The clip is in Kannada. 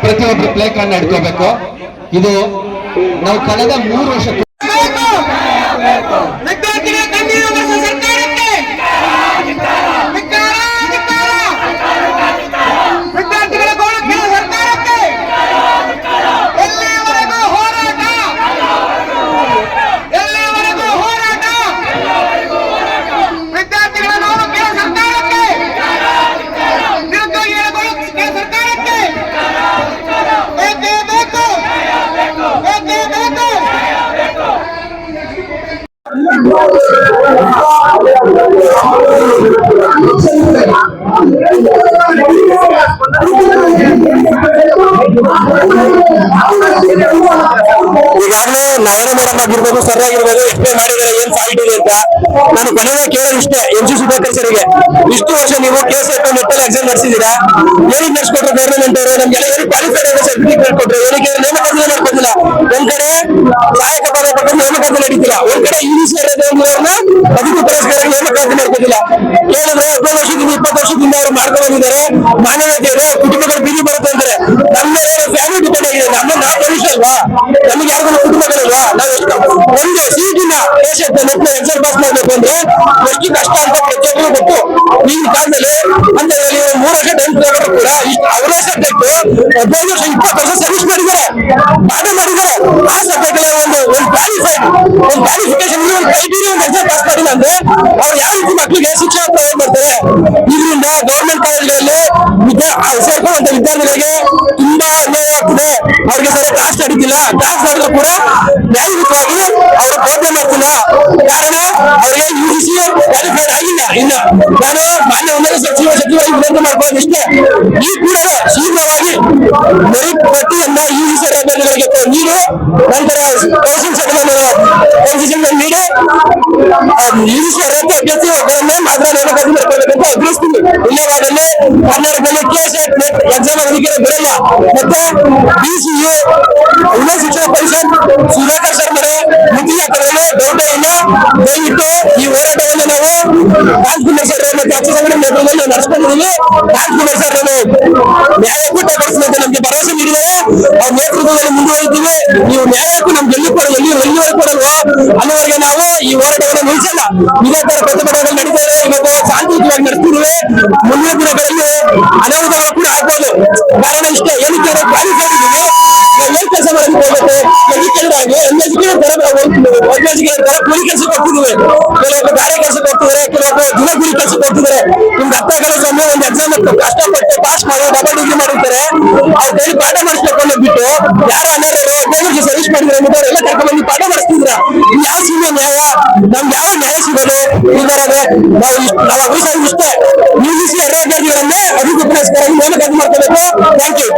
ಪ್ರತಿಯೊಬ್ಬರು ಪ್ಲೇ ಕಾರ್ಡ್ ಹಿಡ್ಕೋಬೇಕು. ಇದು ನಾವು ಕಳೆದ 3 ವರ್ಷ ಈಗಾಗಲೇ ನಯನ ಮೇಡಮ್ ಆಗಿರ್ಬೋದು, ಸರ್ ಆಗಿರ್ಬೋದು, ಎಕ್ಸ್ಪ್ಲೇನ್ ಮಾಡಿದ್ದಾರೆ ಏನ್ ಫಾಲ್ಟ್ ಇದೆ ಅಂತ. ನಾನು ಕೊನೆಗೆ ಕೇಳೋದು ಇಷ್ಟೇ, ಎಂ.ಸಿ. ಸುಧಾಕರ್ ಸರ್ಗೆ, ಇಷ್ಟು ವರ್ಷ ನೀವು KCET ಮೆಟಲ್ ಎಕ್ಸಾಮ್ ನಡೆಸಿದೀರಾ, ಏನಕ್ಕೆ ನಡೆಸ್ಕೊಟ್ರು ಗೌರ್ಮೆಂಟ್ ಅವರು? ನಮ್ಗೆಲ್ಲ ಏನು ಕ್ವಾಲಿಫೈಡ್ ಆಗೋ ಸರ್ಟಿಫಿಕೇಟ್ ಕೊಟ್ಟರು, ಏನಕ್ಕೆ ನೇಮಕಾತಿ ಮಾಡ್ಕೊಟ್ಟಿಲ್ಲ? ಒಂದ್ ಕಡೆ ಸಹಾಯಕ ಪದ ಕೊಟ್ಟು ನೇಮಕಾತಿ ನಡೀತಿಲ್ಲ, ಒಂದ್ ಕಡೆ UGC ಅದಕ್ಕೂ ಪುರಸ್ಕಾರ ನೇಮಕಾತಿ ಮಾಡ್ಕೊಟ್ಟಿಲ್ಲ. ಕೇಳಿದ್ರೆ 15 ವರ್ಷದಿಂದ 20 ವರ್ಷದಿಂದ ಅವ್ರು ಮಾಡ್ಕೊಂಡು ಬಂದಿದ್ದಾರೆ. ಮಾನವೀಯತೆ ಇದೆ, ಕುಟುಂಬಗಳು ಬೀದಿ ಬರುತ್ತೆ ಅಂತಾರೆ. ನಮ್ಮ ಫ್ಯಾಮಿಲಿ ಡಿಪೆಂಡ್ ಆಗಿದೆ. ನಾವು ಮನುಷ್ಯ ಅಲ್ವಾ? ನಮಗೆ ಯಾರಿಗೂ ಕುಟುಂಬಗಳಿಲ್ವಾ? ನಾವು ಒಂದು ಸೀಟಿನ KCET ಎಕ್ಸಾಮ್ ಪಾಸ್ ಮಾಡ್ಬೇಕು ಅಂದ್ರೆ ಎಷ್ಟು ಕಷ್ಟ ಅಂತ ಪ್ರತಿಯೊಬ್ಬರು ಗೊತ್ತು. ಈಗಿನ ಕಾಲದಲ್ಲಿ ಅಂತ 3 ವರ್ಷ ಟೈಮ್ ತಗೊಂಡ್ರು ಕೂಡ ಅವರ ಸಬ್ಜೆಕ್ಟ್ 15 ವರ್ಷ 20 ವರ್ಷ ಸರ್ವಿಸ್ ಮಾಡಿದ್ದಾರೆ, ಪಾಠ ಮಾಡಿದ್ದಾರೆ. ಆ ಸಬ್ಜೆಕ್ಟ್ ಒಂದು ಕ್ವಾಲಿಫಿಕೇಶನ್ ಕ್ರೈಟೀರಿಯಾ ಒಂದು ಎಕ್ಸಾಮ್ ಪಾಸ್ ಮಾಡಿಲ್ಲ ಅಂದ್ರೆ ಅವ್ರು ಯಾವ ರೀತಿ ಮಕ್ಕಳಿಗೆ ಶಿಕ್ಷಣ ಪ್ರೊವೈಡ್ ಮಾಡ್ತಾರೆ? ಇದರಿಂದ ಗವರ್ಮೆಂಟ್ ಕಾಲೇಜ್ಗಳಲ್ಲಿ ಸೇರ್ಕೊಳ್ಳುವಂತ ವಿದ್ಯಾರ್ಥಿಗಳಿಗೆ ತುಂಬಾ ಅನ್ಯಾಯ ಆಗ್ತಿದೆ. ಅವ್ರಿಗೆ ಸರಿ ಕ್ಲಾಸ್ ನಡೀತಿಲ್ಲ, ಕ್ಲಾಸ್ ಮಾಡಿದ್ರು ಕೂಡ ನ್ಯಾಯಯುತವಾಗಿ ಅವರು ಬೋಧನೆ ಮಾಡ್ತಿಲ್ಲ. ಕಾರಣ ಅವರಿಗೆ UGC ಕ್ವಾಲಿಫೈಡ್ ಆಗಿಲ್ಲ. ಇನ್ನ ನಾನು ಮಾನ್ಯ ಉನ್ನತ ಸಚಿವರಾಗಿ ವಿನಂತಿ ಮಾಡ್ಕೊಳ್ಳೋದು ಇಷ್ಟೇ, ಈ ಕೂಡಲೇ ಶೀಘ್ರವಾಗಿ ಮೆರಿಟ್ ಪಟ್ಟಿಯನ್ನ UGC ಅಭ್ಯರ್ಥಿಗಳಿಗೆ ನೀಡಿ, ನಂತರ ಕೌನ್ಸಿಲ್ ಸೆಟಲ್ಮೆಂಟ್ ನೀಡಿ UGC ಅಭ್ಯರ್ಥಿಗಳನ್ನೇ ಮಾತ್ರ ನೇಮಕಾತಿ ಮಾಡ್ಕೊಳ್ಬೇಕಂತ ಅಗ್ರಹಿಸ್ತೀನಿ. ಇಲ್ಲವಾದಲ್ಲಿ ಕರ್ನಾಟಕದಲ್ಲಿ KCET ಎಕ್ಸಾಮ್ ಅದಕ್ಕೆ ಬಿಡಲ್ಲ. ಮತ್ತೆ DCU ಉನ್ನತ ಶಿಕ್ಷಣ ಪರಿಷತ್ ಸುಧಾಕರ್ ಸರ್ ಮೇಲೆ ಮುಂದಿನ ಕಡೆಯಲ್ಲಿ ಡೌಟ್ ಇಲ್ಲ. ದಯವಿಟ್ಟು ಈ ಹೋರಾಟವನ್ನು ನಾವು ರಾಜ್ಕುಮಾರ್ ಸರ್ ಮತ್ತೆ ಅಕ್ಷ ಸಂಘಟನೆ ನೇತೃತ್ವದಲ್ಲಿ ನಡೆಸ್ಕೊಂಡಿದ್ದೀವಿ. ರಾಜ್ಕುಮಾರ್ ಸರ್ ನ್ಯಾಯಕ್ಕೂ ಟೆಬರ್ಸ್mente ನಮ್ಗೆ ಭರವಸೆ ನೀಡಿದ್ದಾರೆ. ಅವ್ರ ನೇತೃತ್ವದಲ್ಲಿ ಮುಂದುವರಿತೀವಿ. ನೀವು ನ್ಯಾಯಕ್ಕೂ ನಮ್ಗೆ ಎಲ್ಲಿವರೆಗೂ ಕೊಡಲ್ವೋ ಅನ್ನೋವರೆಗೆ ನಾವು ಈ ಹೋರಾಟವನ್ನು ನಿಲ್ಲಿಸಲ್ಲ. ಇದೇ ತರ ಪ್ರತಿಭಟನೆಗಳು ನಡೀತಾ ಇದೆ. ಇವತ್ತು ಶಾಂತಿಯುತವಾಗಿ ನಡೆಸ್ತಿದ್ದೀವಿ. ಮುಂದಿನ ದಿನಗಳಲ್ಲಿ ಅನಾಹುತಗಳು ಕೂಡ ಆಗ್ಬೋದು. ಕಾರಣ ಇಷ್ಟೇ, ಏನಕ್ಕೆ ಕ್ವಾಲಿಫೈಡ್ ಇದ್ದೀವಿ, ಏನ್ ಕೆಲಸ ಮಾಡೋದಕ್ಕೆ ಹೋಗುತ್ತೆ, ಎಜುಕೇಟೆಡ್ ಆಗಿ ಅನ್ಎಜುಕೇಟೆಡ್ ತರ ಕೂಲಿ ಕೆಲಸಕ್ಕೆ ಹೋಗ್ತಿದ್ದೀವಿ. ಕೆಲವೊಬ್ಬರು ಬೇರೆ ಕೆಲಸಕ್ಕೆ ಹೋಗ್ತಿದ್ದಾರೆ, ಕೆಲವೊಬ್ಬರು ದಿನ ಕೂಲಿ ಕೆಲಸಕ್ಕೆ ಹೋಗ್ತಿದ್ದಾರೆ. ನಿಮ್ಗೆ ಅರ್ಥ ಆಗಲ್ಲ ಸ್ವಾಮಿ, ಒಂದು ಎಕ್ಸಾಮ್ ಕಷ್ಟಪಟ್ಟು ಪಾಸ್ ಮಾಡಿ ಡಬಲ್ ಡಿಗ್ರಿ ಮಾಡಿರ್ತಾರೆ, ಅವ್ರ ಕೈಲಿ ಪಾಠ ಮಾಡಿಸ್ಬೇಕು ಅನ್ನೋದ್ಬಿಟ್ಟು ಯಾರು ಅನಾರರು 15 ವರ್ಷ ಸರ್ವಿಸ್ ಮಾಡಿದ್ರೆ ಅಂದ್ಬಿಟ್ಟು ಎಲ್ಲ ಕರ್ಕೊಂಡ್ಬಂದು ಪಾಠ ಮಾಡಿಸ್ತಿದ್ರ. ಯಾವ ಸಿಗುವ ನ್ಯಾಯ? ನಮ್ಗೆ ಯಾವ ನ್ಯಾಯ ಸಿಗೋದು? ಈ ತರದೇ ನಾವು ಅಭಿಪ್ರಾಯ ಇಷ್ಟೇ, UGC ಅಭ್ಯರ್ಥಿಗಳನ್ನೇ ಅಧಿಕೃತವಾಗಿ ನೇಮಕಾತಿ ಮಾಡ್ಕೋಬೇಕು. Thank you.